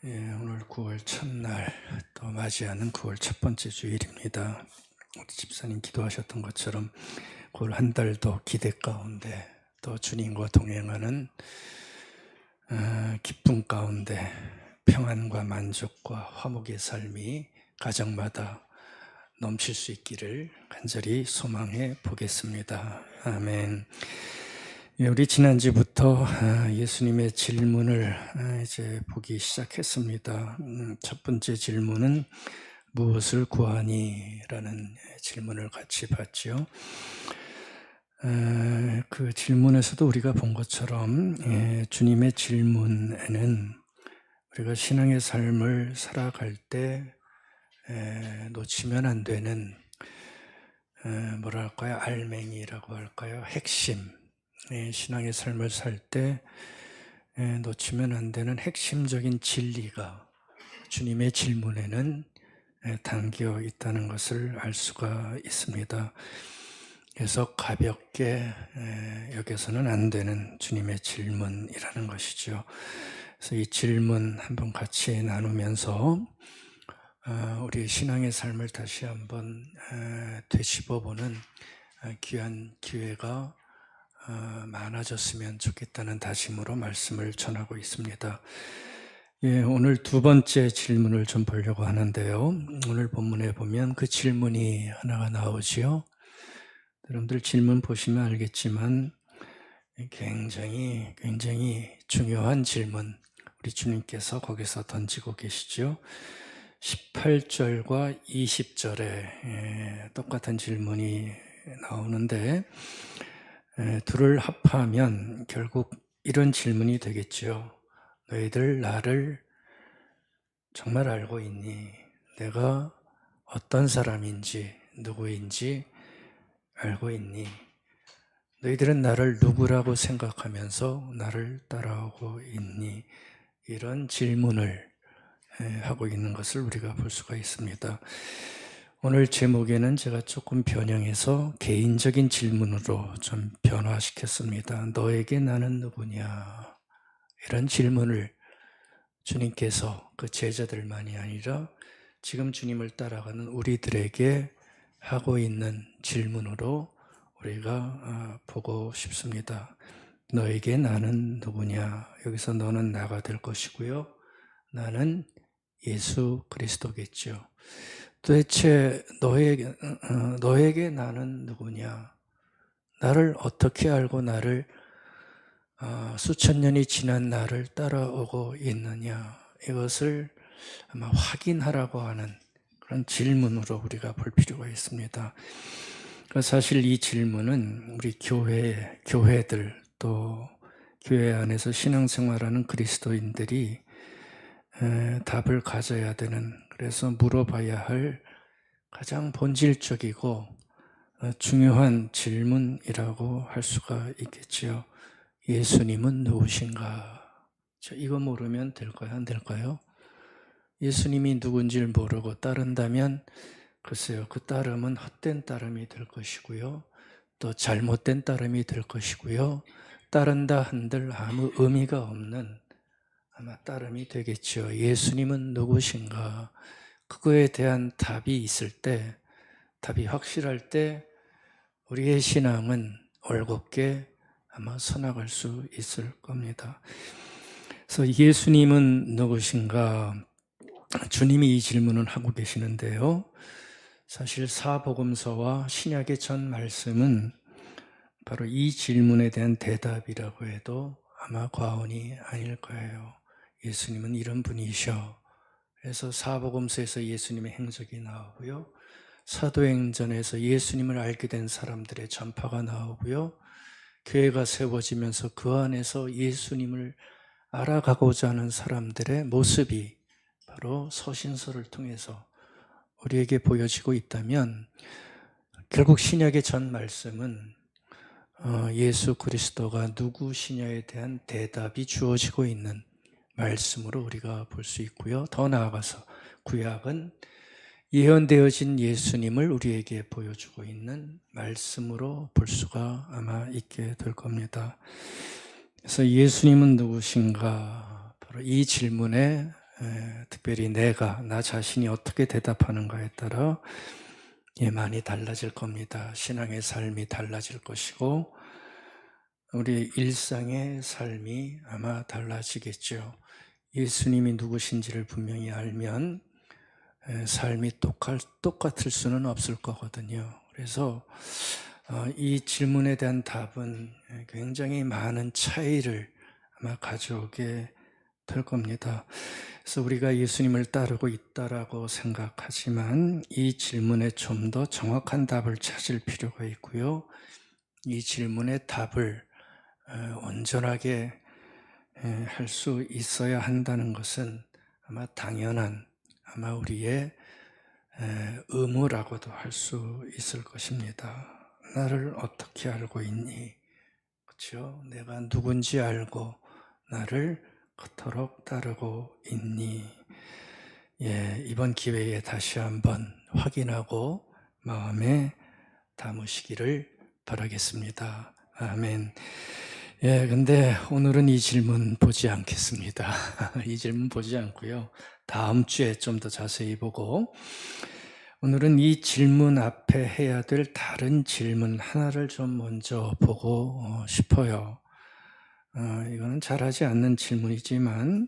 오늘 9월 첫날 또 맞이하는 9월 첫 번째 주일입니다. 우리 집사님 기도하셨던 것처럼 9월 한 달도 기대 가운데 또 주님과 동행하는 기쁨 가운데 평안과 만족과 화목의 삶이 가정마다 넘칠 수 있기를 간절히 소망해 보겠습니다. 아멘. 우리 지난주부터 예수님의 질문을 이제 보기 시작했습니다. 첫 번째 질문은 무엇을 구하니? 라는 질문을 같이 봤죠. 그 질문에서도 우리가 본 것처럼 주님의 질문에는 우리가 신앙의 삶을 살아갈 때 놓치면 안 되는 뭐랄까요? 알맹이라고 할까요? 핵심, 신앙의 삶을 살 때 놓치면 안 되는 핵심적인 진리가 주님의 질문에는 담겨 있다는 것을 알 수가 있습니다. 그래서 가볍게 여겨서는 안 되는 주님의 질문이라는 것이죠. 그래서 이 질문 한번 같이 나누면서 우리 신앙의 삶을 다시 한번 되짚어보는 귀한 기회가 많아졌으면 좋겠다는 다짐으로 말씀을 전하고 있습니다. 오늘 두 번째 질문을 좀 보려고 하는데요. 오늘 본문에 보면 그 질문이 하나가 나오지요. 여러분들 질문 보시면 알겠지만 굉장히 중요한 질문, 우리 주님께서 거기서 던지고 계시죠. 18절과 20절에 똑같은 질문이 나오는데 둘을 합하면 결국 이런 질문이 되겠죠. 너희들 나를 정말 알고 있니? 내가 어떤 사람인지 누구인지 알고 있니? 너희들은 나를 누구라고 생각하면서 나를 따라오고 있니? 이런 질문을 하고 있는 것을 우리가 볼 수가 있습니다. 오늘 제목에는 제가 조금 변형해서 개인적인 질문으로 좀 변화시켰습니다. 너에게 나는 누구냐? 이런 질문을 주님께서 그 제자들만이 아니라 지금 주님을 따라가는 우리들에게 하고 있는 질문으로 우리가 보고 싶습니다. 너에게 나는 누구냐? 여기서 너는 나가 될 것이고요. 나는 예수 그리스도겠죠. 도대체 너에게 나는 누구냐? 나를 어떻게 알고 나를 수천 년이 지난 나를 따라오고 있느냐? 이것을 아마 확인하라고 하는 그런 질문으로 우리가 볼 필요가 있습니다. 사실 이 질문은 우리 교회들 또 교회 안에서 신앙생활하는 그리스도인들이 답을 가져야 되는, 그래서 물어봐야 할 가장 본질적이고 중요한 질문이라고 할 수가 있겠지요. 예수님은 누구신가? 이거 모르면 될까요? 안 될까요? 예수님이 누군지를 모르고 따른다면 글쎄요, 그 따름은 헛된 따름이 될 것이고요. 또 잘못된 따름이 될 것이고요. 따른다 한들 아무 의미가 없는 아마 따름이 되겠죠. 예수님은 누구신가? 그거에 대한 답이 있을 때, 답이 확실할 때 우리의 신앙은 올곧게 아마 서나갈 수 있을 겁니다. 그래서 예수님은 누구신가? 주님이 이 질문을 하고 계시는데요. 사실 사복음서와 신약의 전 말씀은 바로 이 질문에 대한 대답이라고 해도 아마 과언이 아닐 거예요. 예수님은 이런 분이셔. 그래서 사복음서에서 예수님의 행적이 나오고요. 사도행전에서 예수님을 알게 된 사람들의 전파가 나오고요. 교회가 세워지면서 그 안에서 예수님을 알아가고자 하는 사람들의 모습이 바로 서신서를 통해서 우리에게 보여지고 있다면 결국 신약의 전 말씀은 예수 그리스도가 누구시냐에 대한 대답이 주어지고 있는 말씀으로 우리가 볼 수 있고요. 더 나아가서 구약은 예언되어진 예수님을 우리에게 보여주고 있는 말씀으로 볼 수가 아마 있게 될 겁니다. 그래서 예수님은 누구신가? 바로 이 질문에 특별히 나 자신이 어떻게 대답하는가에 따라 많이 달라질 겁니다. 신앙의 삶이 달라질 것이고 우리 일상의 삶이 아마 달라지겠죠. 예수님이 누구신지를 분명히 알면 삶이 똑같을 수는 없을 거거든요. 그래서 이 질문에 대한 답은 굉장히 많은 차이를 아마 가져오게 될 겁니다. 그래서 우리가 예수님을 따르고 있다라고 생각하지만 이 질문에 좀 더 정확한 답을 찾을 필요가 있고요. 이 질문의 답을 온전하게 할 수 있어야 한다는 것은 아마 당연한 아마 우리의 의무라고도 할 수 있을 것입니다. 나를 어떻게 알고 있니? 그렇죠? 내가 누군지 알고 나를 그토록 따르고 있니? 이번 기회에 다시 한번 확인하고 마음에 담으시기를 바라겠습니다. 아멘. 근데 오늘은 이 질문 보지 않겠습니다. 이 질문 보지 않고요. 다음 주에 좀 더 자세히 보고 오늘은 이 질문 앞에 해야 될 다른 질문 하나를 좀 먼저 보고 싶어요. 이거는 잘하지 않는 질문이지만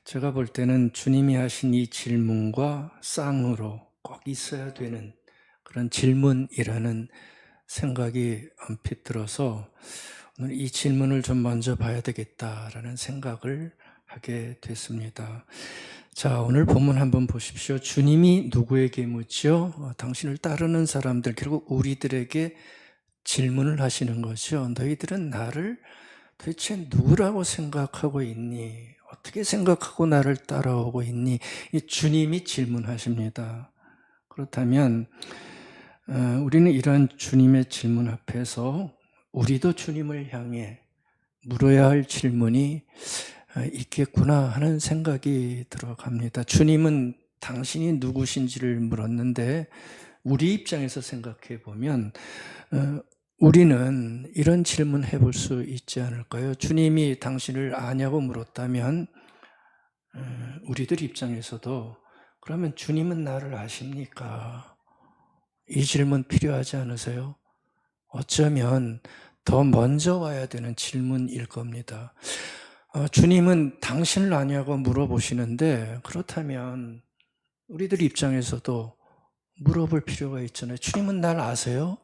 제가 볼 때는 주님이 하신 이 질문과 쌍으로 꼭 있어야 되는 그런 질문이라는 생각이 언핏 들어서 오늘 이 질문을 좀 먼저 봐야 되겠다라는 생각을 하게 됐습니다. 자, 오늘 본문 한번 보십시오. 주님이 누구에게 묻죠? 당신을 따르는 사람들, 결국 우리들에게 질문을 하시는 거죠. 너희들은 나를 도대체 누구라고 생각하고 있니? 어떻게 생각하고 나를 따라오고 있니? 이 주님이 질문하십니다. 그렇다면 우리는 이런 주님의 질문 앞에서 우리도 주님을 향해 물어야 할 질문이 있겠구나 하는 생각이 들어갑니다. 주님은 당신이 누구신지를 물었는데 우리 입장에서 생각해 보면 우리는 이런 질문 해볼 수 있지 않을까요? 주님이 당신을 아냐고 물었다면 우리들 입장에서도 그러면 주님은 나를 아십니까? 이 질문 필요하지 않으세요? 어쩌면 더 먼저 와야 되는 질문일 겁니다. 주님은 당신을 아냐고 물어보시는데 그렇다면 우리들 입장에서도 물어볼 필요가 있잖아요. 주님은 날 아세요?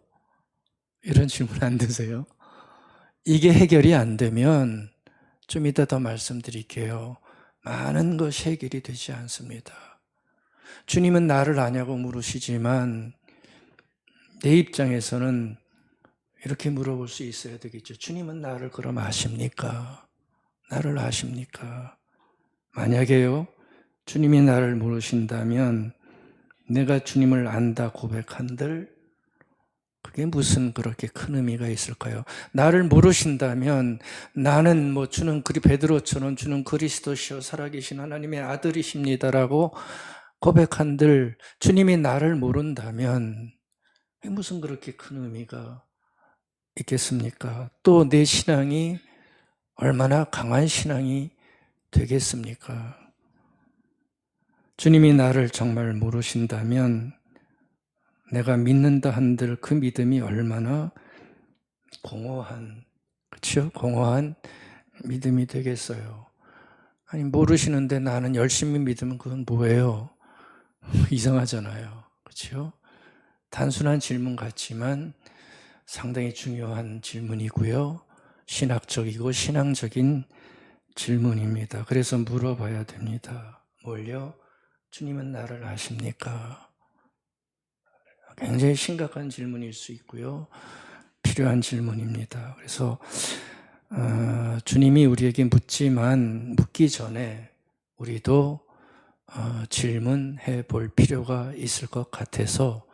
이런 질문 안 드세요? 이게 해결이 안 되면 좀 이따 더 말씀드릴게요. 많은 것이 해결이 되지 않습니다. 주님은 나를 아냐고 물으시지만 내 입장에서는 이렇게 물어볼 수 있어야 되겠죠. 주님은 나를 그럼 아십니까? 나를 아십니까? 만약에요, 주님이 나를 모르신다면 내가 주님을 안다 고백한들 그게 무슨 그렇게 큰 의미가 있을까요? 나를 모르신다면 나는 베드로처럼 주는 그리스도시요 살아계신 하나님의 아들이십니다라고 고백한들 주님이 나를 모른다면 그게 무슨 그렇게 큰 의미가 있겠습니까? 또 내 신앙이 얼마나 강한 신앙이 되겠습니까? 주님이 나를 정말 모르신다면 내가 믿는다 한들 그 믿음이 얼마나 공허한, 그렇죠? 공허한 믿음이 되겠어요. 아니 모르시는데 나는 열심히 믿으면 그건 뭐예요? 이상하잖아요. 그렇죠? 단순한 질문 같지만 상당히 중요한 질문이고요. 신학적이고 신앙적인 질문입니다. 그래서 물어봐야 됩니다. 뭘요? 주님은 나를 아십니까? 굉장히 심각한 질문일 수 있고요. 필요한 질문입니다. 그래서 주님이 우리에게 묻기 전에 우리도 질문해 볼 필요가 있을 것 같아서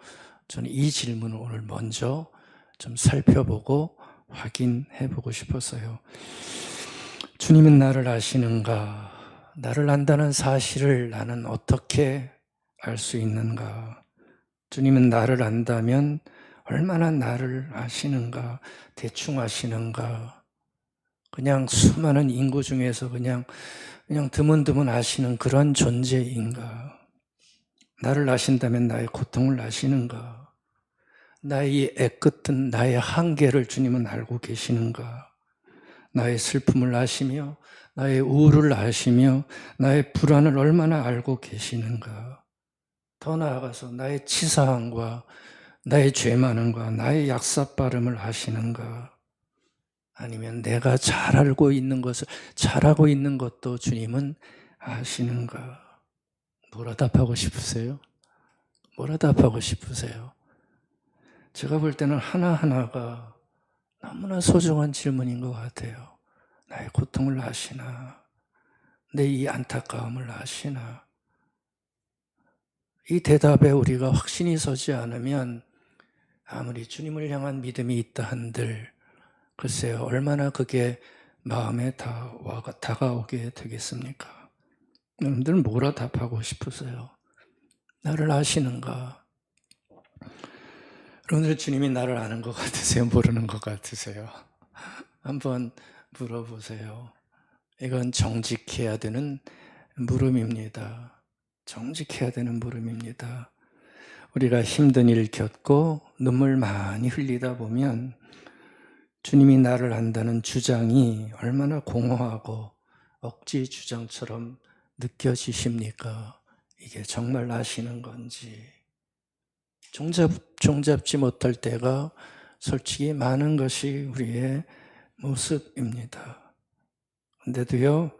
저는 이 질문을 오늘 먼저 좀 살펴보고 확인해 보고 싶었어요. 주님은 나를 아시는가? 나를 안다는 사실을 나는 어떻게 알 수 있는가? 주님은 나를 안다면 얼마나 나를 아시는가? 대충 아시는가? 그냥 수많은 인구 중에서 그냥 그냥 드문드문 아시는 그런 존재인가? 나를 아신다면 나의 고통을 아시는가? 나의 애끝은 나의 한계를 주님은 알고 계시는가? 나의 슬픔을 아시며 나의 우울을 아시며 나의 불안을 얼마나 알고 계시는가? 더 나아가서 나의 치사함과 나의 죄 많음과 나의 약삭빠름을 아시는가? 아니면 내가 잘 알고 있는 것을 잘하고 있는 것도 주님은 아시는가? 뭐라 답하고 싶으세요? 뭐라 답하고 싶으세요? 제가 볼 때는 하나하나가 너무나 소중한 질문인 것 같아요. 나의 고통을 아시나? 내 이 안타까움을 아시나? 이 대답에 우리가 확신이 서지 않으면 아무리 주님을 향한 믿음이 있다 한들 글쎄요, 얼마나 그게 마음에 다가오게 되겠습니까? 여러분들 뭐라 답하고 싶으세요? 나를 아시는가? 여러분들 주님이 나를 아는 것 같으세요? 모르는 것 같으세요? 한번 물어보세요. 이건 정직해야 되는 물음입니다. 정직해야 되는 물음입니다. 우리가 힘든 일 겪고 눈물 많이 흘리다 보면 주님이 나를 안다는 주장이 얼마나 공허하고 억지 주장처럼 느껴지십니까? 이게 정말 아시는 건지. 종잡지 못할 때가 솔직히 많은 것이 우리의 모습입니다. 근데도요,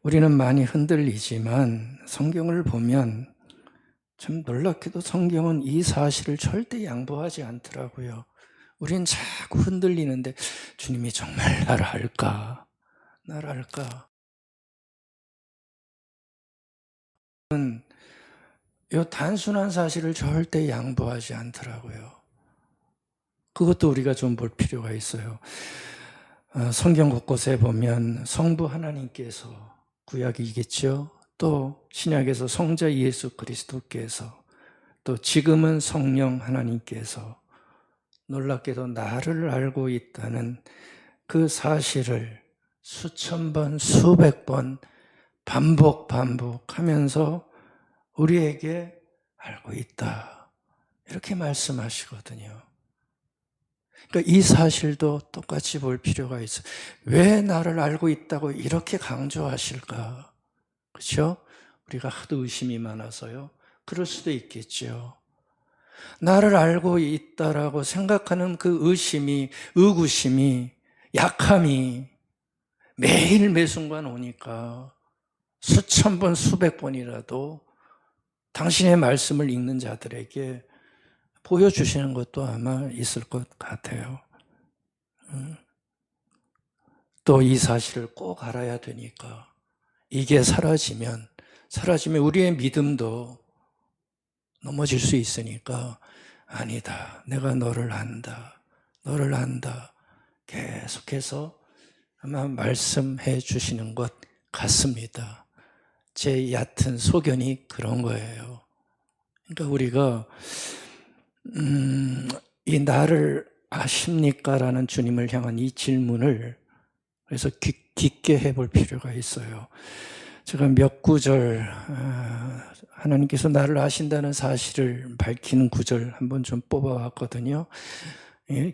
우리는 많이 흔들리지만 성경을 보면 참 놀랍게도 성경은 이 사실을 절대 양보하지 않더라고요. 우린 자꾸 흔들리는데 주님이 정말 나를 알까? 나를 알까? 이 단순한 사실을 절대 양보하지 않더라고요. 그것도 우리가 좀 볼 필요가 있어요. 성경 곳곳에 보면 성부 하나님께서 구약이겠죠. 또 신약에서 성자 예수 그리스도께서 또 지금은 성령 하나님께서 놀랍게도 나를 알고 있다는 그 사실을 수천 번, 수백 번 반복하면서 우리에게 알고 있다. 이렇게 말씀하시거든요. 그러니까 이 사실도 똑같이 볼 필요가 있어요. 왜 나를 알고 있다고 이렇게 강조하실까? 그렇죠? 우리가 하도 의심이 많아서요. 그럴 수도 있겠죠. 나를 알고 있다라고 생각하는 그 의심이, 의구심이, 약함이 매일 매순간 오니까 수천 번, 수백 번이라도 당신의 말씀을 읽는 자들에게 보여주시는 것도 아마 있을 것 같아요. 또 이 사실을 꼭 알아야 되니까 이게 사라지면 우리의 믿음도 넘어질 수 있으니까 아니다. 내가 너를 안다. 너를 안다. 계속해서 아마 말씀해 주시는 것 같습니다. 제 얕은 소견이 그런 거예요. 그러니까 우리가 이 나를 아십니까? 라는 주님을 향한 이 질문을 그래서 깊게 해볼 필요가 있어요. 제가 몇 구절 하나님께서 나를 아신다는 사실을 밝히는 구절 한번 좀 뽑아왔거든요.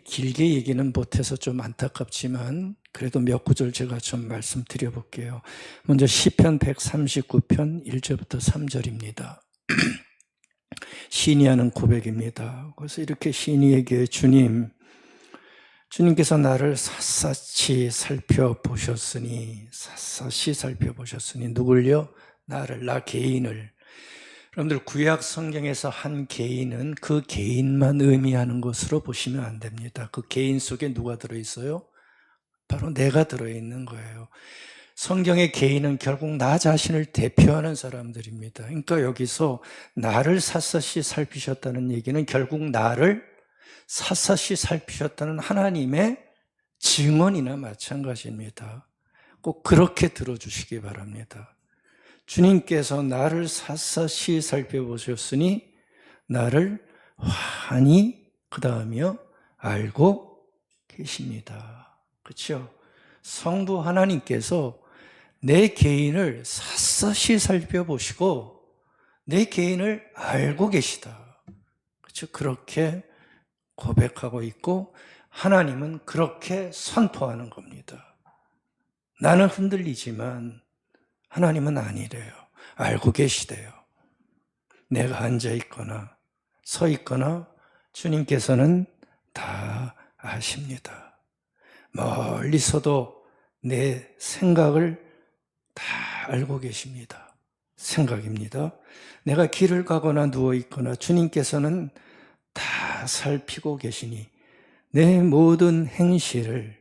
길게 얘기는 못해서 좀 안타깝지만 그래도 몇 구절 제가 좀 말씀드려 볼게요. 먼저 시편 139편 1절부터 3절입니다. 시인이 하는 고백입니다. 그래서 이렇게 시인이 얘기해요. 주님께서 나를 샅샅이 살펴보셨으니 누굴요? 나를, 나 개인을. 여러분들 구약 성경에서 한 개인은 그 개인만 의미하는 것으로 보시면 안 됩니다. 그 개인 속에 누가 들어있어요? 바로 내가 들어있는 거예요. 성경의 개인은 결국 나 자신을 대표하는 사람들입니다. 그러니까 여기서 나를 샅샅이 살피셨다는 얘기는 결국 나를 샅샅이 살피셨다는 하나님의 증언이나 마찬가지입니다. 꼭 그렇게 들어주시기 바랍니다. 주님께서 나를 샅샅이 살펴보셨으니 나를 환히 그 다음이요 알고 계십니다. 그렇죠? 성부 하나님께서 내 개인을 샅샅이 살펴보시고 내 개인을 알고 계시다. 그렇죠? 그렇게 고백하고 있고 하나님은 그렇게 선포하는 겁니다. 나는 흔들리지만 하나님은 아니래요. 알고 계시대요. 내가 앉아 있거나 서 있거나 주님께서는 다 아십니다. 멀리서도 내 생각을 다 알고 계십니다. 생각입니다. 내가 길을 가거나 누워 있거나 주님께서는 다 살피고 계시니 내 모든 행실을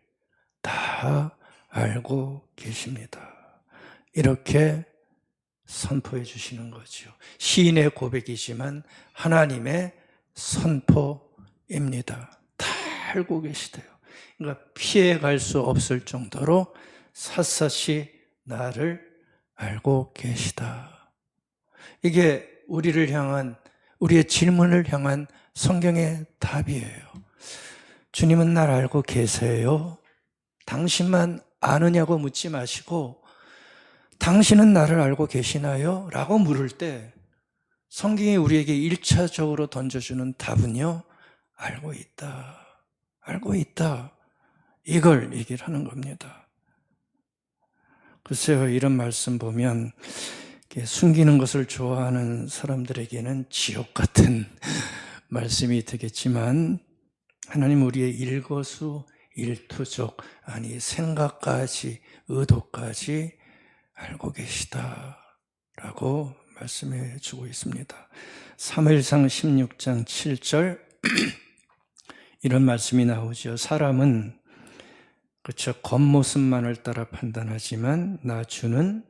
다 알고 계십니다. 이렇게 선포해 주시는 거죠. 시인의 고백이지만 하나님의 선포입니다. 다 알고 계시대요. 그러니까 피해갈 수 없을 정도로 샅샅이 나를 알고 계시다. 이게 우리를 향한, 우리의 질문을 향한 성경의 답이에요. 주님은 날 알고 계세요? 당신만 아느냐고 묻지 마시고 당신은 나를 알고 계시나요? 라고 물을 때 성경이 우리에게 1차적으로 던져주는 답은요, 알고 있다. 알고 있다. 이걸 얘기를 하는 겁니다. 글쎄요, 이런 말씀 보면 숨기는 것을 좋아하는 사람들에게는 지옥 같은 말씀이 되겠지만 하나님 우리의 일거수일투족, 아니 생각까지 의도까지 알고 계시다라고 말씀해 주고 있습니다. 사무엘상 16장 7절 이런 말씀이 나오죠. 사람은 그쵸, 겉모습만을 따라 판단하지만 나 주는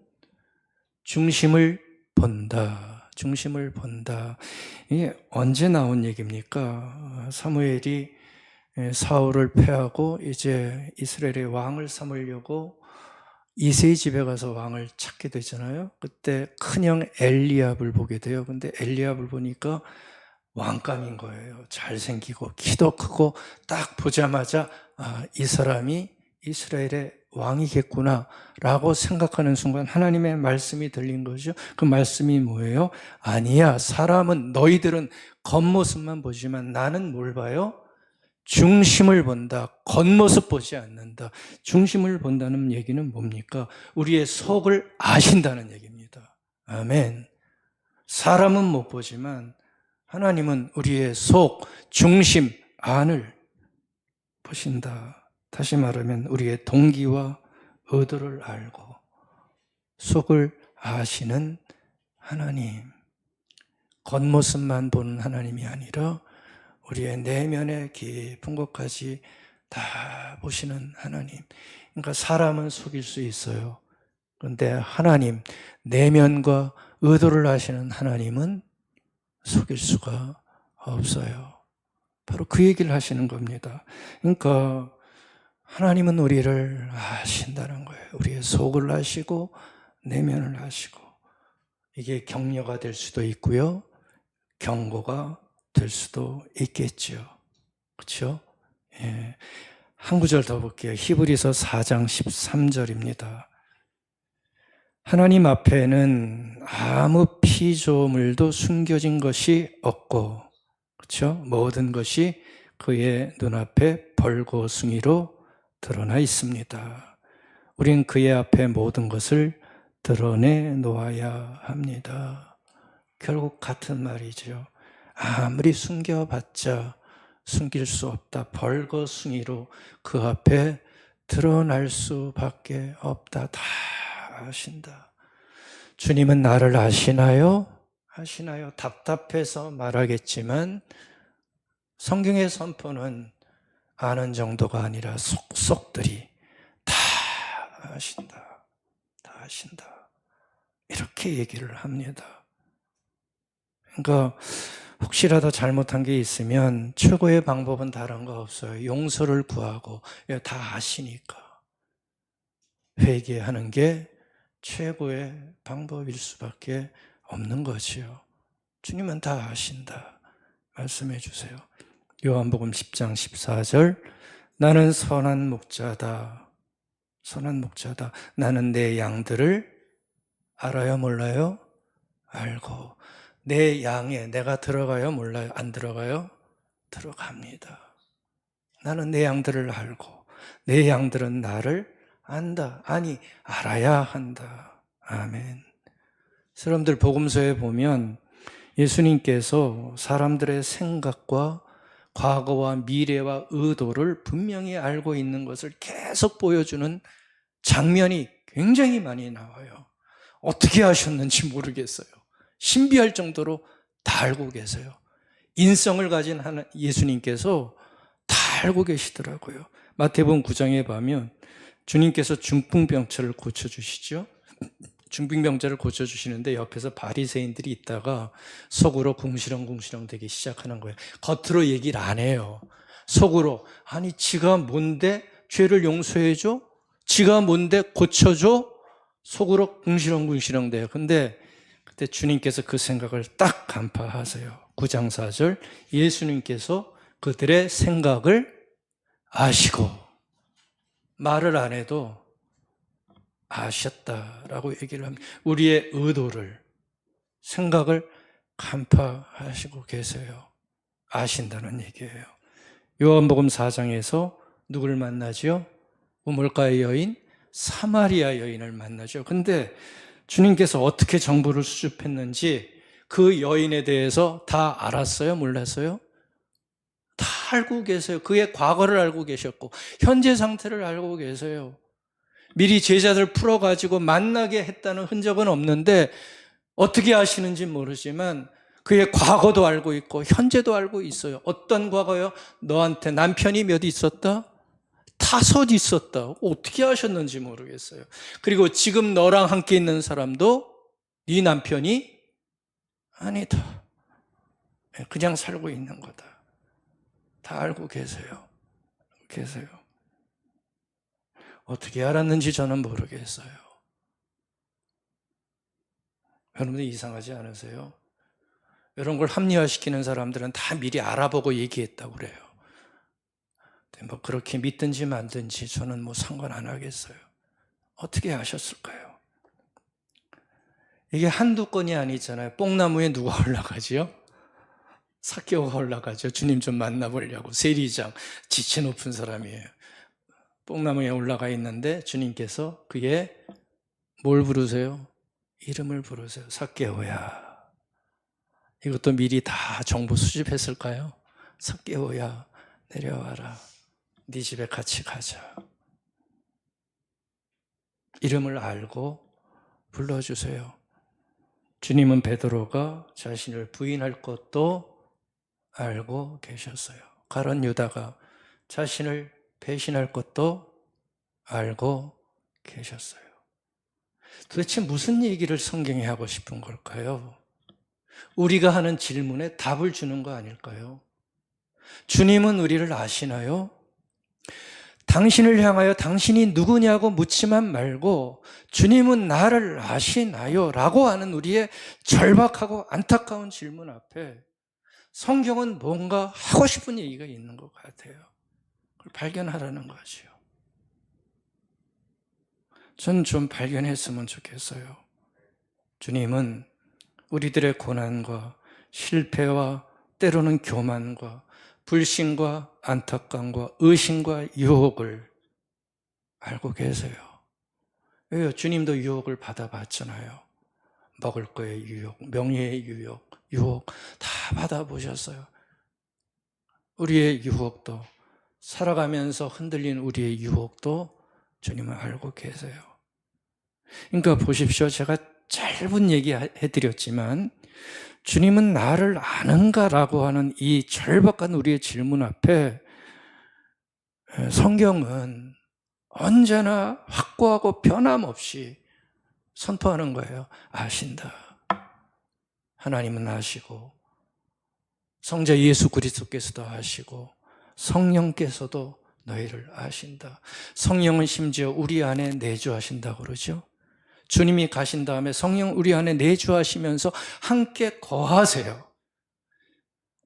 중심을 본다. 중심을 본다. 이게 언제 나온 얘기입니까? 사무엘이 사울을 패하고 이제 이스라엘의 왕을 삼으려고 이새의 집에 가서 왕을 찾게 되잖아요. 그때 큰형 엘리압을 보게 돼요. 근데 엘리압을 보니까 왕감인 거예요. 잘생기고 키도 크고 딱 보자마자 이 사람이 이스라엘의 왕이겠구나 라고 생각하는 순간 하나님의 말씀이 들린 거죠. 그 말씀이 뭐예요? 아니야, 사람은, 너희들은 겉모습만 보지만 나는 뭘 봐요? 중심을 본다. 겉모습 보지 않는다. 중심을 본다는 얘기는 뭡니까? 우리의 속을 아신다는 얘기입니다. 아멘. 사람은 못 보지만 하나님은 우리의 속, 중심, 안을 보신다. 다시 말하면 우리의 동기와 의도를 알고 속을 아시는 하나님. 겉모습만 보는 하나님이 아니라 우리의 내면의 깊은 것까지 다 보시는 하나님. 그러니까 사람은 속일 수 있어요. 그런데 하나님, 내면과 의도를 아시는 하나님은 속일 수가 없어요. 바로 그 얘기를 하시는 겁니다. 그러니까 하나님은 우리를 아신다는 거예요. 우리의 속을 아시고 내면을 아시고. 이게 격려가 될 수도 있고요. 경고가 될 수도 있겠죠. 그렇죠? 예. 한 구절 더 볼게요. 히브리서 4장 13절입니다. 하나님 앞에는 아무 피조물도 숨겨진 것이 없고, 그렇죠? 모든 것이 그의 눈앞에 벌거숭이로 드러나 있습니다. 우린 그의 앞에 모든 것을 드러내 놓아야 합니다. 결국 같은 말이죠. 아무리 숨겨봤자 숨길 수 없다. 벌거숭이로 그 앞에 드러날 수밖에 없다. 다 아신다. 주님은 나를 아시나요? 아시나요? 답답해서 말하겠지만 성경의 선포는 아는 정도가 아니라 속속들이 다 아신다. 다 아신다. 이렇게 얘기를 합니다. 그러니까 혹시라도 잘못한 게 있으면 최고의 방법은 다른 거 없어요. 용서를 구하고 다 아시니까 회개하는 게 최고의 방법일 수밖에 없는 거지요. 주님은 다 아신다. 말씀해 주세요. 요한복음 10장 14절 나는 선한 목자다. 선한 목자다. 나는 내 양들을 알아요, 몰라요? 알고. 내 양에 내가 들어가요, 몰라요? 안 들어가요? 들어갑니다. 나는 내 양들을 알고 내 양들은 나를 안다. 아니, 알아야 한다. 아멘. 여러분들 복음서에 보면 예수님께서 사람들의 생각과 과거와 미래와 의도를 분명히 알고 있는 것을 계속 보여주는 장면이 굉장히 많이 나와요. 어떻게 하셨는지 모르겠어요. 신비할 정도로 다 알고 계세요. 인성을 가진 예수님께서 다 알고 계시더라고요. 마태복음 9장에 보면 주님께서 중풍병자를 고쳐주시죠. 중풍병자를 고쳐주시는데 옆에서 바리새인들이 있다가 속으로 궁시렁궁시렁 되기 시작하는 거예요. 겉으로 얘기를 안 해요. 속으로 아니 지가 뭔데 죄를 용서해줘? 지가 뭔데 고쳐줘? 속으로 궁시렁궁시렁 돼요. 근데 그때 주님께서 그 생각을 딱 간파하세요. 9장 4절 예수님께서 그들의 생각을 아시고 말을 안 해도 아셨다라고 얘기를 합니다. 우리의 의도를, 생각을 간파하시고 계세요. 아신다는 얘기예요. 요한복음 4장에서 누구를 만나죠? 우물가의 여인, 사마리아 여인을 만나죠. 근데 주님께서 어떻게 정보를 수집했는지 그 여인에 대해서 다 알았어요? 몰랐어요? 다 알고 계세요. 그의 과거를 알고 계셨고 현재 상태를 알고 계세요. 미리 제자들 풀어가지고 만나게 했다는 흔적은 없는데 어떻게 아시는지 모르지만 그의 과거도 알고 있고 현재도 알고 있어요. 어떤 과거요? 너한테 남편이 몇 있었다? 5 있었다. 어떻게 아셨는지 모르겠어요. 그리고 지금 너랑 함께 있는 사람도 네 남편이 아니다. 그냥 살고 있는 거다. 다 알고 계세요. 어떻게 알았는지 저는 모르겠어요. 여러분들 이상하지 않으세요? 이런 걸 합리화시키는 사람들은 다 미리 알아보고 얘기했다고 그래요. 뭐 그렇게 믿든지 말든지 저는 뭐 상관 안 하겠어요. 어떻게 아셨을까요? 이게 한두 건이 아니잖아요. 뽕나무에 누가 올라가지요? 삭개오가 올라가죠. 주님 좀 만나보려고. 세리장, 지체 높은 사람이에요. 뽕나무에 올라가 있는데 주님께서 그의 뭘 부르세요? 이름을 부르세요. 삭개오야. 이것도 미리 다 정보 수집했을까요? 삭개오야, 내려와라. 네 집에 같이 가자. 이름을 알고 불러주세요. 주님은 베드로가 자신을 부인할 것도 알고 계셨어요. 가룟 유다가 자신을 배신할 것도 알고 계셨어요. 도대체 무슨 얘기를 성경이 하고 싶은 걸까요? 우리가 하는 질문에 답을 주는 거 아닐까요? 주님은 우리를 아시나요? 당신을 향하여 당신이 누구냐고 묻지만 말고 주님은 나를 아시나요? 라고 하는 우리의 절박하고 안타까운 질문 앞에 성경은 뭔가 하고 싶은 얘기가 있는 것 같아요. 그걸 발견하라는 거죠. 전 좀 발견했으면 좋겠어요. 주님은 우리들의 고난과 실패와 때로는 교만과 불신과 안타까움과 의심과 유혹을 알고 계세요. 왜요? 주님도 유혹을 받아봤잖아요. 먹을 거의 유혹, 명예의 유혹 다 받아보셨어요. 우리의 유혹도, 살아가면서 흔들린 우리의 유혹도 주님은 알고 계세요. 그러니까 보십시오. 제가 짧은 얘기 해드렸지만 주님은 나를 아는가라고 하는 이 절박한 우리의 질문 앞에 성경은 언제나 확고하고 변함없이 선포하는 거예요. 아신다. 하나님은 아시고 성자 예수 그리스도께서도 아시고 성령께서도 너희를 아신다. 성령은 심지어 우리 안에 내주하신다고 그러죠. 주님이 가신 다음에 성령 우리 안에 내주하시면서 함께 거하세요.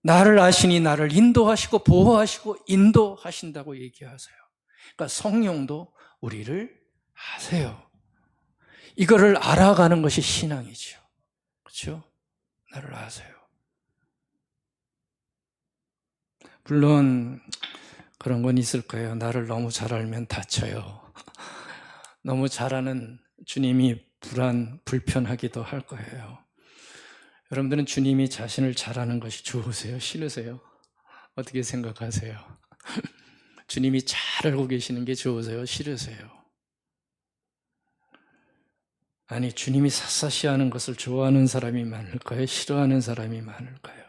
나를 아시니 나를 보호하시고 인도하신다고 얘기하세요. 그러니까 성령도 우리를 아세요. 이거를 알아가는 것이 신앙이죠. 그렇죠? 나를 아세요. 물론 그런 건 있을 거예요. 나를 너무 잘 알면 다쳐요. 너무 잘 아는 주님이 불편하기도 할 거예요. 여러분들은 주님이 자신을 잘 아는 것이 좋으세요? 싫으세요? 어떻게 생각하세요? 주님이 잘 알고 계시는 게 좋으세요? 싫으세요? 아니, 주님이 샅샅이 아는 것을 좋아하는 사람이 많을까요? 싫어하는 사람이 많을까요?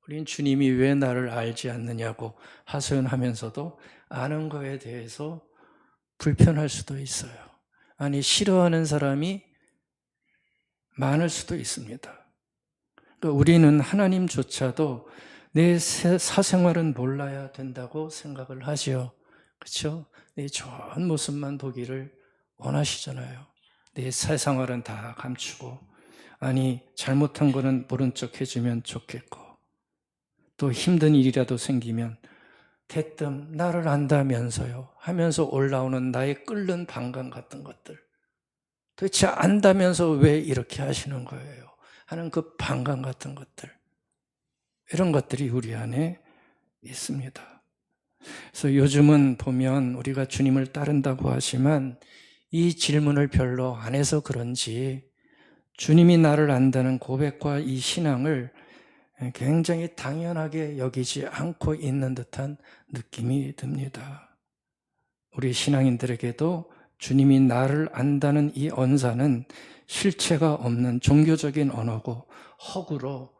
우린 주님이 왜 나를 알지 않느냐고 하소연하면서도 아는 거에 대해서 불편할 수도 있어요. 아니, 싫어하는 사람이 많을 수도 있습니다. 그러니까 우리는 하나님조차도 내 사생활은 몰라야 된다고 생각을 하죠. 그렇죠? 내 좋은 모습만 보기를 원하시잖아요. 내 사생활은 다 감추고, 아니 잘못한 거는 모른 척 해주면 좋겠고, 또 힘든 일이라도 생기면 대뜸 나를 안다면서요 하면서 올라오는 나의 끓는 반감 같은 것들, 도대체 안다면서 왜 이렇게 하시는 거예요 하는 그 반감 같은 것들, 이런 것들이 우리 안에 있습니다. 그래서 요즘은 보면 우리가 주님을 따른다고 하지만 이 질문을 별로 안 해서 그런지 주님이 나를 안다는 고백과 이 신앙을 굉장히 당연하게 여기지 않고 있는 듯한 느낌이 듭니다. 우리 신앙인들에게도 주님이 나를 안다는 이 언사는 실체가 없는 종교적인 언어고 허구로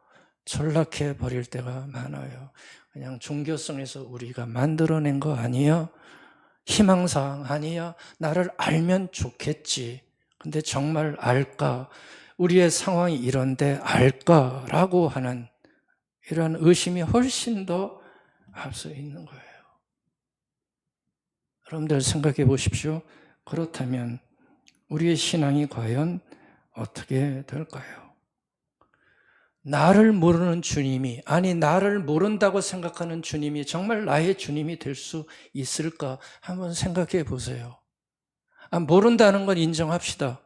전락해 버릴 때가 많아요. 그냥 종교성에서 우리가 만들어낸 거 아니야? 희망사항 아니야? 나를 알면 좋겠지. 근데 정말 알까? 우리의 상황이 이런데 알까라고 하는 이런 의심이 훨씬 더 앞서 있는 거예요. 여러분들 생각해 보십시오. 그렇다면 우리의 신앙이 과연 어떻게 될까요? 나를 모르는 주님이, 아니 나를 모른다고 생각하는 주님이 정말 나의 주님이 될 수 있을까? 한번 생각해 보세요. 모른다는 건 인정합시다.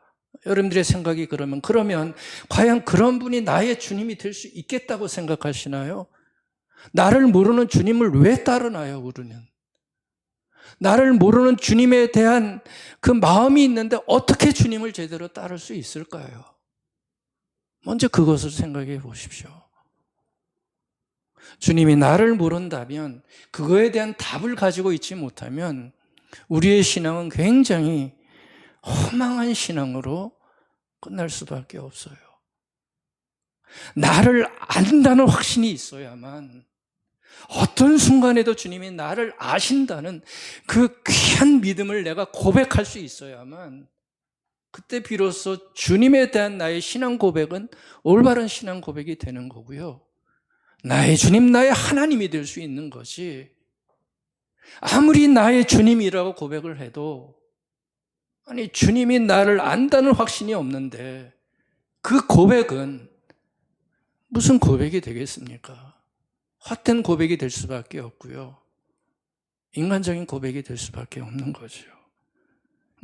여러분들의 생각이 그러면 과연 그런 분이 나의 주님이 될 수 있겠다고 생각하시나요? 나를 모르는 주님을 왜 따르나요, 우리는? 나를 모르는 주님에 대한 그 마음이 있는데 어떻게 주님을 제대로 따를 수 있을까요? 먼저 그것을 생각해 보십시오. 주님이 나를 모른다면, 그거에 대한 답을 가지고 있지 못하면 우리의 신앙은 굉장히 허망한 신앙으로 끝날 수밖에 없어요. 나를 안다는 확신이 있어야만, 어떤 순간에도 주님이 나를 아신다는 그 귀한 믿음을 내가 고백할 수 있어야만, 그때 비로소 주님에 대한 나의 신앙 고백은 올바른 신앙 고백이 되는 거고요. 나의 주님, 나의 하나님이 될 수 있는 거지. 아무리 나의 주님이라고 고백을 해도, 아니 주님이 나를 안다는 확신이 없는데 그 고백은 무슨 고백이 되겠습니까? 헛된 고백이 될 수밖에 없고요. 인간적인 고백이 될 수밖에 없는 거죠.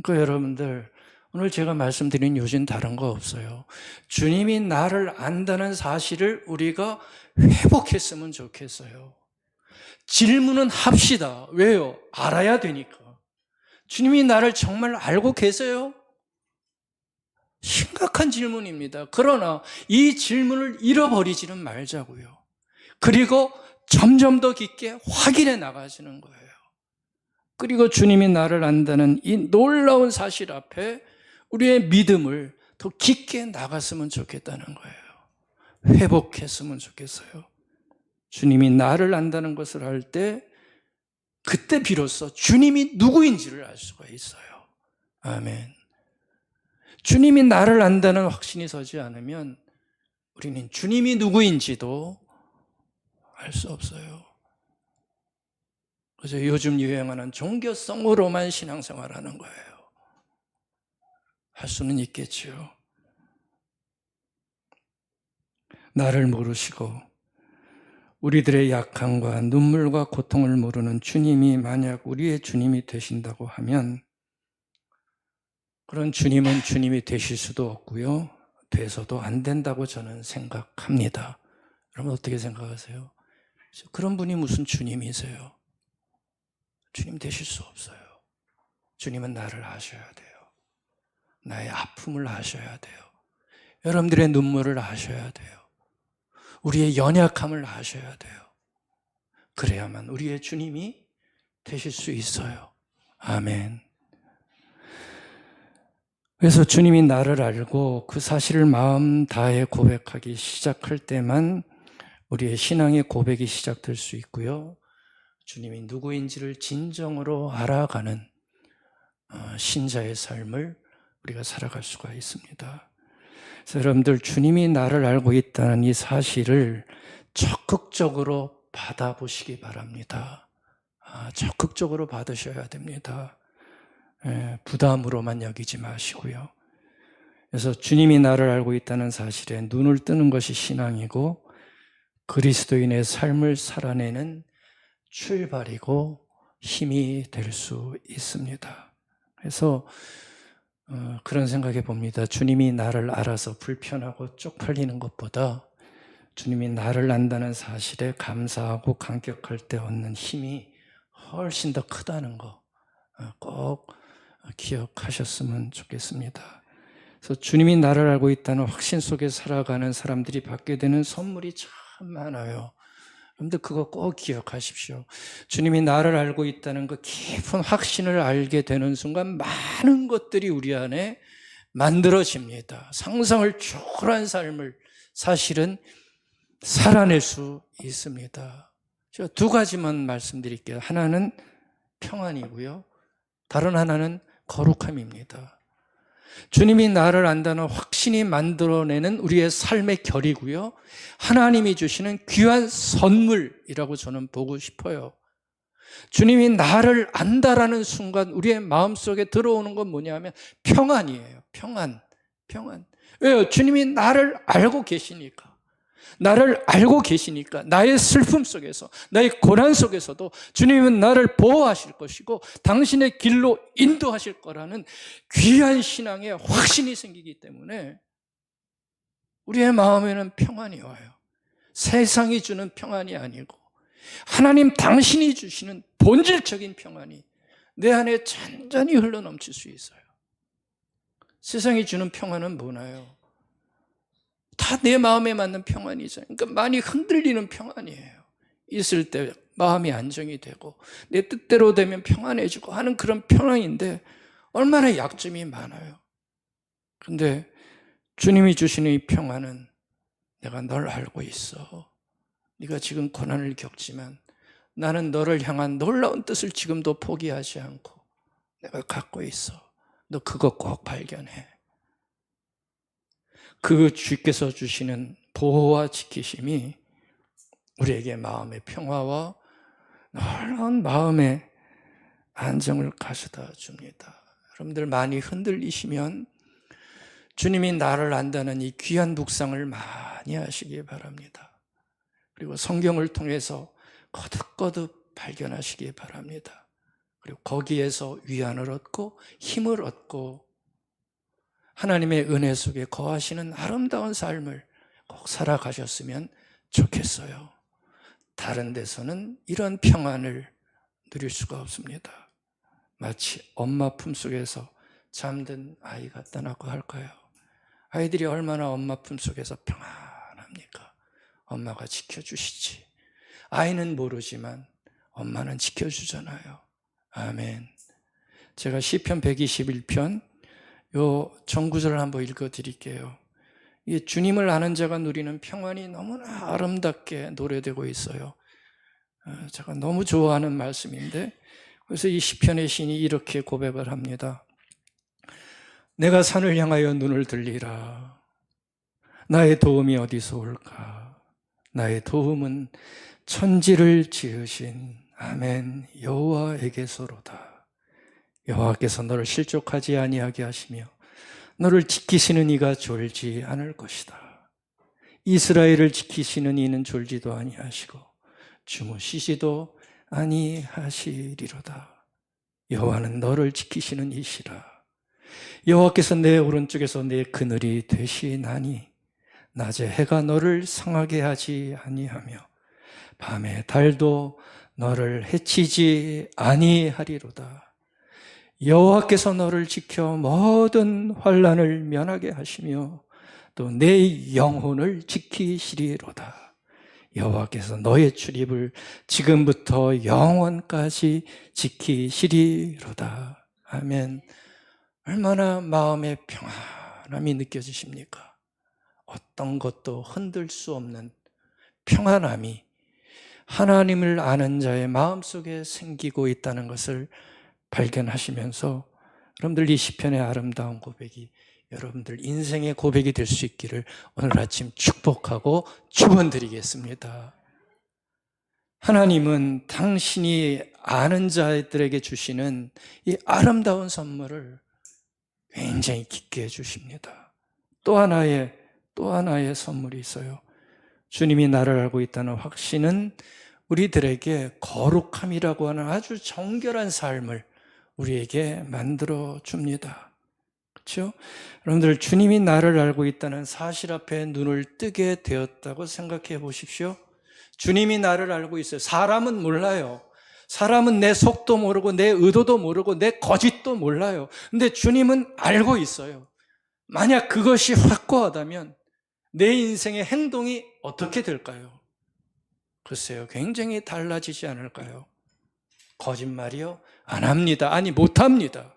그러니까 여러분들, 오늘 제가 말씀드린 요지는 다른 거 없어요. 주님이 나를 안다는 사실을 우리가 회복했으면 좋겠어요. 질문은 합시다. 왜요? 알아야 되니까. 주님이 나를 정말 알고 계세요? 심각한 질문입니다. 그러나 이 질문을 잃어버리지는 말자고요. 그리고 점점 더 깊게 확인해 나가시는 거예요. 그리고 주님이 나를 안다는 이 놀라운 사실 앞에 우리의 믿음을 더 깊게 나갔으면 좋겠다는 거예요. 회복했으면 좋겠어요. 주님이 나를 안다는 것을 알 때, 그때 비로소 주님이 누구인지를 알 수가 있어요. 아멘. 주님이 나를 안다는 확신이 서지 않으면 우리는 주님이 누구인지도 알 수 없어요. 그래서 요즘 유행하는 종교성으로만 신앙생활하는 거예요. 할 수는 있겠지요. 나를 모르시고 우리들의 약함과 눈물과 고통을 모르는 주님이 만약 우리의 주님이 되신다고 하면 그런 주님은 주님이 되실 수도 없고요. 돼서도 안 된다고 저는 생각합니다. 여러분 어떻게 생각하세요? 그런 분이 무슨 주님이세요? 주님 되실 수 없어요. 주님은 나를 아셔야 돼요. 나의 아픔을 아셔야 돼요. 여러분들의 눈물을 아셔야 돼요. 우리의 연약함을 아셔야 돼요. 그래야만 우리의 주님이 되실 수 있어요. 아멘. 그래서 주님이 나를 알고 그 사실을 마음 다해 고백하기 시작할 때만 우리의 신앙의 고백이 시작될 수 있고요. 주님이 누구인지를 진정으로 알아가는 신자의 삶을 우리가 살아갈 수가 있습니다. 그래서 여러분들 주님이 나를 알고 있다는 이 사실을 적극적으로 받아보시기 바랍니다. 적극적으로 받으셔야 됩니다. 부담으로만 여기지 마시고요. 그래서 주님이 나를 알고 있다는 사실에 눈을 뜨는 것이 신앙이고 그리스도인의 삶을 살아내는 출발이고 힘이 될 수 있습니다. 그래서 그런 생각해 봅니다. 주님이 나를 알아서 불편하고 쪽팔리는 것보다 주님이 나를 안다는 사실에 감사하고 감격할 때 얻는 힘이 훨씬 더 크다는 거 꼭 기억하셨으면 좋겠습니다. 그래서 주님이 나를 알고 있다는 확신 속에 살아가는 사람들이 받게 되는 선물이 참 많아요. 여러분들 그거 꼭 기억하십시오. 주님이 나를 알고 있다는 그 깊은 확신을 알게 되는 순간 많은 것들이 우리 안에 만들어집니다. 상상을 초월한 삶을 사실은 살아낼 수 있습니다. 제가 두 가지만 말씀드릴게요. 하나는 평안이고요. 다른 하나는 거룩함입니다. 주님이 나를 안다는 확신이 만들어내는 우리의 삶의 결이고요. 하나님이 주시는 귀한 선물이라고 저는 보고 싶어요. 주님이 나를 안다라는 순간 우리의 마음속에 들어오는 건 뭐냐면 평안이에요. 평안. 왜요? 주님이 나를 알고 계시니까. 나를 알고 계시니까 나의 슬픔 속에서 나의 고난 속에서도 주님은 나를 보호하실 것이고 당신의 길로 인도하실 거라는 귀한 신앙의 확신이 생기기 때문에 우리의 마음에는 평안이 와요. 세상이 주는 평안이 아니고 하나님 당신이 주시는 본질적인 평안이 내 안에 잔잔히 흘러넘칠 수 있어요. 세상이 주는 평안은 뭐나요? 다 내 마음에 맞는 평안이죠. 그러니까 많이 흔들리는 평안이에요. 있을 때 마음이 안정이 되고 내 뜻대로 되면 평안해지고 하는 그런 평안인데 얼마나 약점이 많아요. 그런데 주님이 주시는 이 평안은 내가 널 알고 있어. 네가 지금 고난을 겪지만 나는 너를 향한 놀라운 뜻을 지금도 포기하지 않고 내가 갖고 있어. 너 그거 꼭 발견해. 그 주께서 주시는 보호와 지키심이 우리에게 마음의 평화와 놀라운 마음의 안정을 가져다 줍니다. 여러분들 많이 흔들리시면 주님이 나를 안다는 이 귀한 묵상을 많이 하시기 바랍니다. 그리고 성경을 통해서 거듭거듭 발견하시기 바랍니다. 그리고 거기에서 위안을 얻고 힘을 얻고 하나님의 은혜 속에 거하시는 아름다운 삶을 꼭 살아가셨으면 좋겠어요. 다른 데서는 이런 평안을 누릴 수가 없습니다. 마치 엄마 품속에서 잠든 아이 같다고 할까요? 아이들이 얼마나 엄마 품속에서 평안합니까? 엄마가 지켜주시지. 아이는 모르지만 엄마는 지켜주잖아요. 아멘. 제가 시편 121편 요 전구절을 한번 읽어드릴게요. 이 주님을 아는 자가 누리는 평안이 너무나 아름답게 노래되고 있어요. 제가 너무 좋아하는 말씀인데 그래서 이 시편의 시인이 이렇게 고백을 합니다. 내가 산을 향하여 눈을 들리라. 나의 도움이 어디서 올까? 나의 도움은 천지를 지으신 아멘 여호와에게서로다. 여호와께서 너를 실족하지 아니하게 하시며 너를 지키시는 이가 졸지 않을 것이다. 이스라엘을 지키시는 이는 졸지도 아니하시고 주무시지도 아니하시리로다. 여호와는 너를 지키시는 이시라. 여호와께서 내 오른쪽에서 내 그늘이 되시나니 낮에 해가 너를 상하게 하지 아니하며 밤에 달도 너를 해치지 아니하리로다. 여호와께서 너를 지켜 모든 환난을 면하게 하시며 또 내 영혼을 지키시리로다. 여호와께서 너의 출입을 지금부터 영원까지 지키시리로다. 아멘. 얼마나 마음의 평안함이 느껴지십니까? 어떤 것도 흔들 수 없는 평안함이 하나님을 아는 자의 마음속에 생기고 있다는 것을 발견하시면서 여러분들 이 시편의 아름다운 고백이 여러분들 인생의 고백이 될 수 있기를 오늘 아침 축복하고 축원드리겠습니다. 하나님은 당신이 아는 자들에게 주시는 이 아름다운 선물을 굉장히 깊게 해주십니다. 또 하나의 선물이 있어요. 주님이 나를 알고 있다는 확신은 우리들에게 거룩함이라고 하는 아주 정결한 삶을 우리에게 만들어 줍니다. 그렇죠? 여러분들 주님이 나를 알고 있다는 사실 앞에 눈을 뜨게 되었다고 생각해 보십시오. 주님이 나를 알고 있어요. 사람은 몰라요. 사람은 내 속도 모르고 내 의도도 모르고 내 거짓도 몰라요. 근데 주님은 알고 있어요. 만약 그것이 확고하다면 내 인생의 행동이 어떻게 될까요? 글쎄요, 굉장히 달라지지 않을까요? 거짓말이요? 안 합니다. 아니, 못합니다.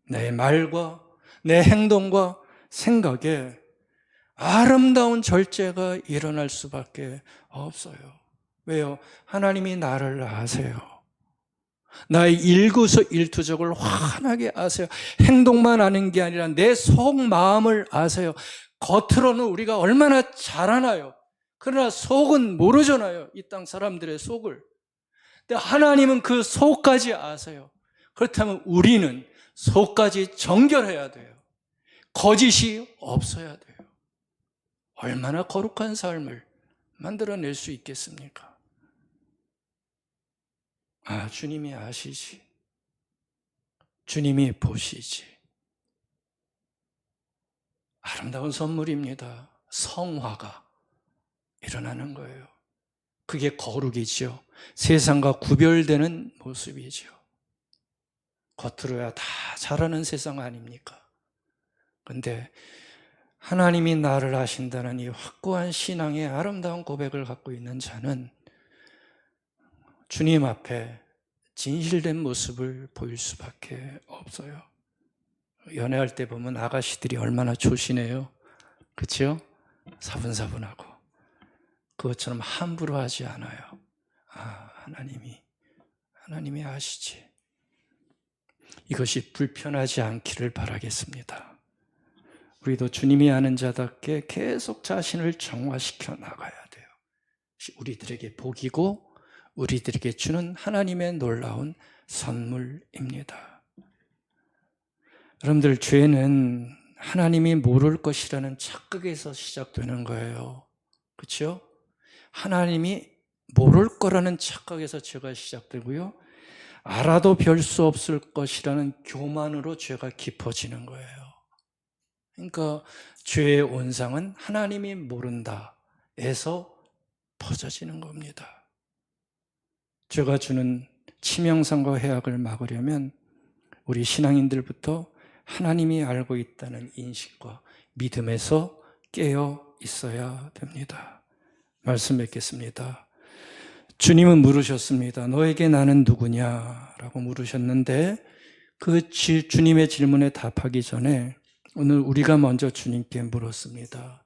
내 말과 내 행동과 생각에 아름다운 절제가 일어날 수밖에 없어요. 왜요? 하나님이 나를 아세요. 나의 일거수일투족을 환하게 아세요. 행동만 아는 게 아니라 내 속마음을 아세요. 겉으로는 우리가 얼마나 잘하나요? 그러나 속은 모르잖아요. 이 땅 사람들의 속을. 근데 하나님은 그 속까지 아세요. 그렇다면 우리는 속까지 정결해야 돼요. 거짓이 없어야 돼요. 얼마나 거룩한 삶을 만들어낼 수 있겠습니까? 주님이 아시지. 주님이 보시지. 아름다운 선물입니다. 성화가 일어나는 거예요. 그게 거룩이죠. 세상과 구별되는 모습이죠. 겉으로야 다 잘하는 세상 아닙니까? 그런데 하나님이 나를 아신다는 이 확고한 신앙의 아름다운 고백을 갖고 있는 자는 주님 앞에 진실된 모습을 보일 수밖에 없어요. 연애할 때 보면 아가씨들이 얼마나 조신해요. 그렇죠? 사분사분하고. 그것처럼 함부로 하지 않아요. 하나님이 아시지. 이것이 불편하지 않기를 바라겠습니다. 우리도 주님이 아는 자답게 계속 자신을 정화시켜 나가야 돼요. 우리들에게 복이고 우리들에게 주는 하나님의 놀라운 선물입니다. 여러분들, 죄는 하나님이 모를 것이라는 착각에서 시작되는 거예요. 그렇죠? 하나님이 모를 거라는 착각에서 죄가 시작되고요. 알아도 별 수 없을 것이라는 교만으로 죄가 깊어지는 거예요. 그러니까 죄의 온상은 하나님이 모른다에서 퍼져지는 겁니다. 죄가 주는 치명상과 해악을 막으려면 우리 신앙인들부터 하나님이 알고 있다는 인식과 믿음에서 깨어 있어야 됩니다. 말씀 맺겠습니다. 주님은 물으셨습니다. 너에게 나는 누구냐라고 물으셨는데 그 주님의 질문에 답하기 전에 오늘 우리가 먼저 주님께 물었습니다.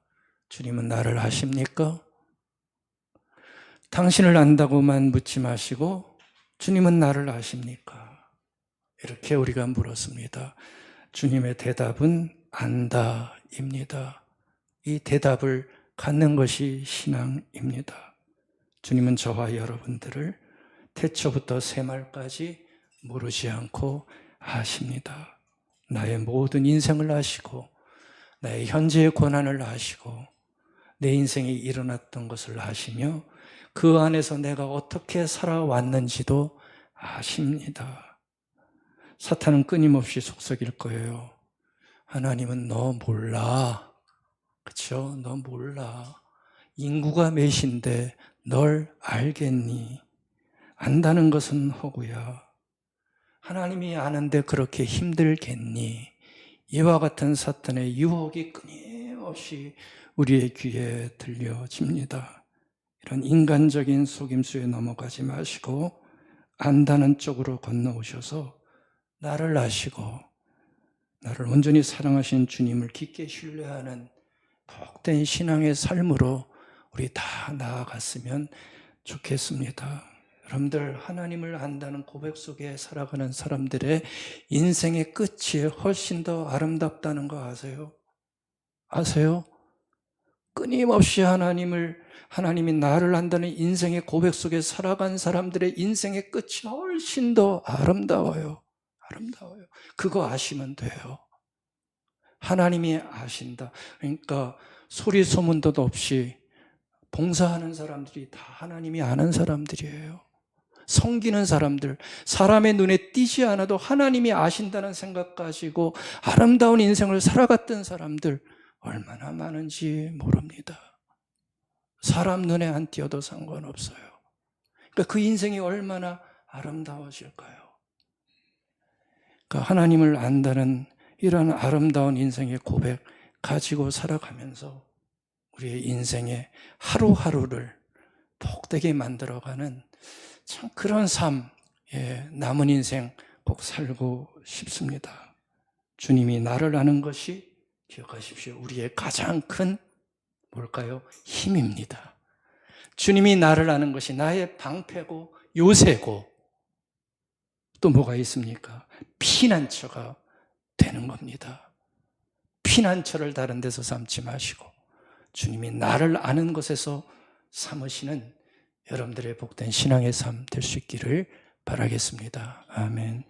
주님은 나를 아십니까? 당신을 안다고만 묻지 마시고 주님은 나를 아십니까? 이렇게 우리가 물었습니다. 주님의 대답은 안다입니다. 이 대답을 갖는 것이 신앙입니다. 주님은 저와 여러분들을 태초부터 새말까지 모르지 않고 아십니다. 나의 모든 인생을 아시고 나의 현재의 고난을 아시고 내 인생에 일어났던 것을 아시며 그 안에서 내가 어떻게 살아왔는지도 아십니다. 사탄은 끊임없이 속삭일 거예요. 하나님은 너 몰라. 그쵸? 너 몰라. 인구가 몇인데 널 알겠니? 안다는 것은 허구야. 하나님이 아는데 그렇게 힘들겠니? 이와 같은 사탄의 유혹이 끊임없이 우리의 귀에 들려집니다. 이런 인간적인 속임수에 넘어가지 마시고 안다는 쪽으로 건너오셔서 나를 아시고 나를 온전히 사랑하신 주님을 깊게 신뢰하는 복된 신앙의 삶으로 우리 다 나아갔으면 좋겠습니다. 여러분들, 하나님을 안다는 고백 속에 살아가는 사람들의 인생의 끝이 훨씬 더 아름답다는 거 아세요? 아세요? 끊임없이 하나님이 나를 안다는 인생의 고백 속에 살아간 사람들의 인생의 끝이 훨씬 더 아름다워요. 아름다워요. 그거 아시면 돼요. 하나님이 아신다. 그러니까 소리 소문도 없이 봉사하는 사람들이 다 하나님이 아는 사람들이에요. 섬기는 사람들, 사람의 눈에 띄지 않아도 하나님이 아신다는 생각 가지고 아름다운 인생을 살아갔던 사람들 얼마나 많은지 모릅니다. 사람 눈에 안 띄어도 상관없어요. 그러니까 그 인생이 얼마나 아름다워질까요? 그러니까 하나님을 안다는 이런 아름다운 인생의 고백 가지고 살아가면서 우리의 인생의 하루하루를 복되게 만들어가는 참 그런 삶, 남은 인생 꼭 살고 싶습니다. 주님이 나를 아는 것이, 기억하십시오, 우리의 가장 큰 뭘까요? 힘입니다. 주님이 나를 아는 것이 나의 방패고 요새고 또 뭐가 있습니까? 피난처가 되는 겁니다. 피난처를 다른 데서 삼지 마시고 주님이 나를 아는 것에서 삼으시는 여러분들의 복된 신앙의 삶 될 수 있기를 바라겠습니다. 아멘.